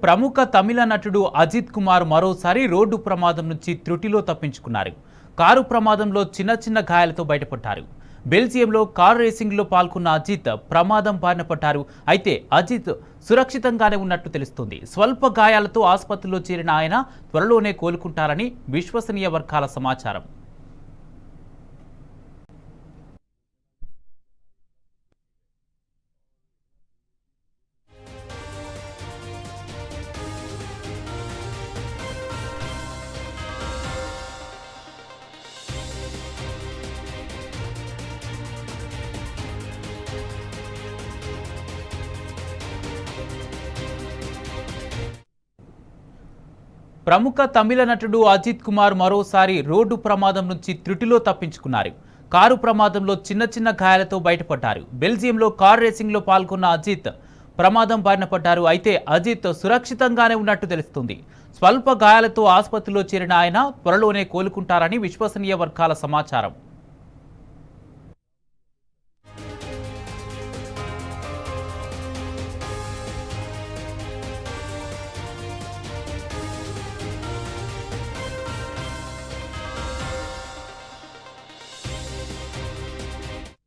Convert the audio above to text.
ప్రముఖ తమిళ నటుడు అజిత్ కుమార్ మరోసారి రోడ్డు ప్రమాదం నుంచి త్రుటిలో తప్పించుకున్నారు. కారు ప్రమాదంలో చిన్న గాయాలతో బయటపడ్డారు. బెల్జియంలో కార్ రేసింగ్లో పాల్గొన్న అజిత్ ప్రమాదం బారిన పడ్డారు. అయితే అజిత్ సురక్షితంగానే ఉన్నట్టు తెలుస్తుంది. స్వల్ప గాయాలతో ఆసుపత్రిలో చేరిన ఆయన త్వరలోనే కోలుకుంటారని విశ్వసనీయ వర్గాల సమాచారం. ప్రముఖ తమిళ నటుడు అజిత్ కుమార్ మరోసారి రోడ్డు ప్రమాదం నుంచి త్రుటిలో తప్పించుకున్నారు. కారు ప్రమాదంలో చిన్న గాయాలతో బయటపడ్డారు. బెల్జియంలో కార్ రేసింగ్లో పాల్గొన్న అజిత్ ప్రమాదం బారిన పడ్డారు. అయితే అజిత్ సురక్షితంగానే ఉన్నట్టు తెలుస్తుంది. స్వల్ప గాయాలతో ఆసుపత్రిలో చేరిన ఆయన త్వరలోనే కోలుకుంటారని విశ్వసనీయ వర్గాల సమాచారం.